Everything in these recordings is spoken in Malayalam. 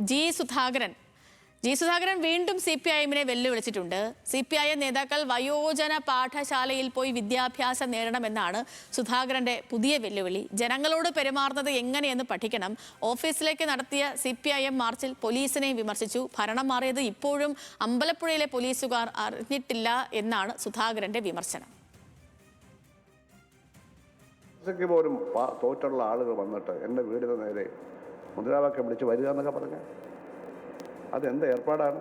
ജി സുധാകരൻ വീണ്ടും CPIഎമ്മിനെ വെല്ലുവിളിച്ചിട്ടുണ്ട്. CPIഎം നേതാക്കൾ വയോജന പാഠശാലയിൽ പോയി വിദ്യാഭ്യാസം നേടണമെന്നാണ് സുധാകരന്റെ പുതിയ വെല്ലുവിളി. ജനങ്ങളോട് പെരുമാറുന്നത് എങ്ങനെയെന്ന് പഠിക്കണം. ഓഫീസിലേക്ക് നടത്തിയ CPIഎം മാർച്ചിൽ പോലീസിനെ വിമർശിച്ചു. ഭരണം മാറിയത് ഇപ്പോഴും അമ്പലപ്പുഴയിലെ പോലീസുകാർ അറിഞ്ഞിട്ടില്ല എന്നാണ് സുധാകരന്റെ വിമർശനം. പോലും തോറ്റുള്ള ആളുകൾ വന്നിട്ട് എൻ്റെ വീടിന് നേരെ മുദ്രാവാക്യം വിളിച്ച് വരിക എന്നൊക്കെ പറഞ്ഞാൽ അതെന്ത് ഏർപ്പാടാണ്?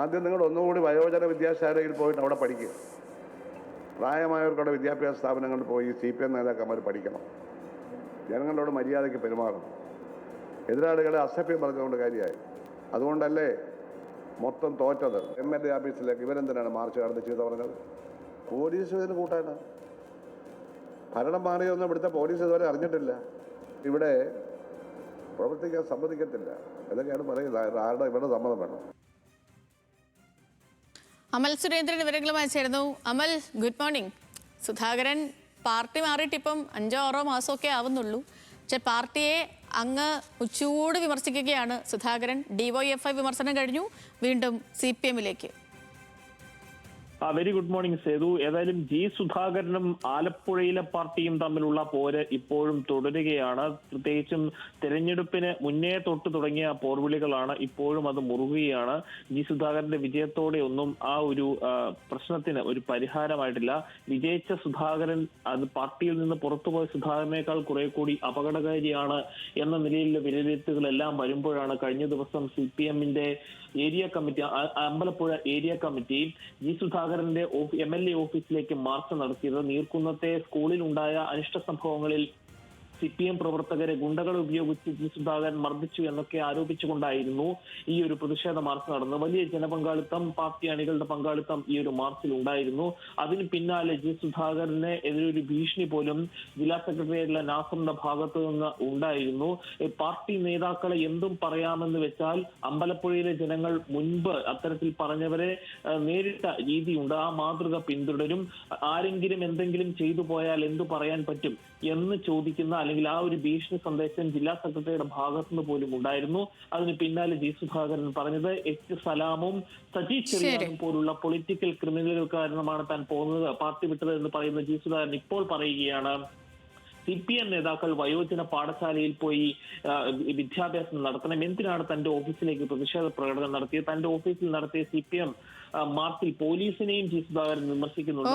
ആദ്യം നിങ്ങൾ ഒന്നുകൂടി വയോജന വിദ്യാശാലയിൽ പോയിട്ട് അവിടെ പഠിക്കുക. പ്രായമായവർക്കവിടെ വിദ്യാഭ്യാസ സ്ഥാപനങ്ങളിൽ പോയി CPM നേതാക്കന്മാർ പഠിക്കണം. ജനങ്ങളോട് മര്യാദയ്ക്ക് പെരുമാറണം. എതിരാളികളെ അസഭ്യം പറഞ്ഞുകൊണ്ട് കാര്യമായി. അതുകൊണ്ടല്ലേ മൊത്തം തോറ്റത്. MLA ഓഫീസിലേക്ക് ഇവരെന്തിനാണ് മാർച്ച് നടത്തി ചെയ്ത് പറഞ്ഞത്? പോലീസ് ഇതിന് കൂട്ടാണ്. ഭരണം മാറിയൊന്നും ഇവിടുത്തെ പോലീസ് ഇതുവരെ അറിഞ്ഞിട്ടില്ല. ഇവിടെ പ്രവർത്തിക്കാൻ സമ്മതിക്കത്തില്ല എന്നൊക്കെയാണ് പറയുന്നത്. ആരുടെ ഇവിടെ സമ്മതം വേണം. അമൽ സുരേന്ദ്രൻ വിവരങ്ങളുമായി ചേർന്നു. അമൽ, ഗുഡ് മോർണിംഗ്. സുധാകരൻ പാർട്ടി മാറിയിട്ട് ഇപ്പം 5-6 മാസമൊക്കെ ആവുന്നുള്ളൂ. പക്ഷെ പാർട്ടിയെ അങ്ങ് ഉച്ചൂട് വിമർശിക്കുകയാണ് സുധാകരൻ. DYFI വിമർശനം കഴിഞ്ഞു, വീണ്ടും CPMലേക്ക്. Very good morning Sethu. ഏതായാലും ജി സുധാകരനും ആലപ്പുഴയിലെ പാർട്ടിയും തമ്മിലുള്ള പോര് ഇപ്പോഴും തുടരുകയാണ്. പ്രത്യേകിച്ചും തെരഞ്ഞെടുപ്പിന് മുന്നേ തൊട്ട് തുടങ്ങിയ പോർവിളികളാണ് ഇപ്പോഴും അത് മുറുകുകയാണ്. ജി സുധാകരന്റെ വിജയത്തോടെ ഒന്നും ആ ഒരു പ്രശ്നത്തിന് ഒരു പരിഹാരമായിട്ടില്ല. വിജയിച്ച സുധാകരൻ അത് പാർട്ടിയിൽ നിന്ന് പുറത്തുപോയ സുധാകരനേക്കാൾ കുറെ കൂടി അപകടകാരിയാണ് എന്ന നിലയിലുള്ള വിലയിരുത്തലുകളെല്ലാം വരുമ്പോഴാണ് കഴിഞ്ഞ ദിവസം CPMന്റെ area committee, Ambalappuzha area committee G സുധാകരന്റെ MLA ഓഫീസിലേക്ക് മാർച്ച് നടത്തിയത്. നീർക്കുന്നത്തെ സ്കൂളിൽ ഉണ്ടായ അനിഷ്ട സംഭവങ്ങളിൽ CPM പ്രവർത്തകരെ ഗുണ്ടകളെ ഉപയോഗിച്ച് ജി സുധാകരൻ മർദ്ദിച്ചു എന്നൊക്കെ ആരോപിച്ചുകൊണ്ടായിരുന്നു ഈ ഒരു പ്രതിഷേധ മാർച്ച് നടന്നത്. വലിയ ജനപങ്കാളിത്തം, പാർട്ടി അണികളുടെ പങ്കാളിത്തം ഈ ഒരു മാർച്ചിൽ ഉണ്ടായിരുന്നു. അതിന് പിന്നാലെ ജി സുധാകരന് എതിരൊരു ഭീഷണി പോലും ജില്ലാ സെക്രട്ടറിയായിട്ടുള്ള നാസറിന്റെ ഭാഗത്തു നിന്ന് ഉണ്ടായിരുന്നു. പാർട്ടി നേതാക്കളെ എന്തും പറയാമെന്ന് വെച്ചാൽ അമ്പലപ്പുഴയിലെ ജനങ്ങൾ മുൻപ് അത്തരത്തിൽ പറഞ്ഞവരെ നേരിട്ട രീതിയുണ്ട്. ആ മാതൃക പിന്തുടരും. ആരെങ്കിലും എന്തെങ്കിലും ചെയ്തു പോയാൽ എന്തു പറയാൻ പറ്റും എന്ന് ചോദിക്കുന്ന അല്ലെങ്കിൽ ആ ഒരു ഭീഷണി സന്ദേശം ജില്ലാ സെക്രട്ടറിയുടെ ഭാഗത്തുനിന്ന് പോലും ഉണ്ടായിരുന്നു. അതിന് പിന്നാലെ ജി സുധാകരൻ പറഞ്ഞത് സലാമും സജി ചെറിയാനും പോലുള്ള പൊളിറ്റിക്കൽ ക്രിമിനലുകൾ കാരണമാണ് താൻ പോകുന്നത്, പാർട്ടി വിട്ടത് എന്ന് പറയുന്ന ജി സുധാകരൻ ഇപ്പോൾ പറയുകയാണ് CPM നേതാക്കൾ വയോജന പാഠശാലയിൽ പോയി വിദ്യാഭ്യാസം നടത്തണം. എന്തിനാണ് തന്റെ ഓഫീസിലേക്ക് പ്രതിഷേധ പ്രകടനം നടത്തിയത്? തന്റെ ഓഫീസിൽ നടത്തിയ CPM മാർച്ചിൽ പോലീസിനെയും ജി സുധാകരൻ വിമർശിക്കുന്നുണ്ട്.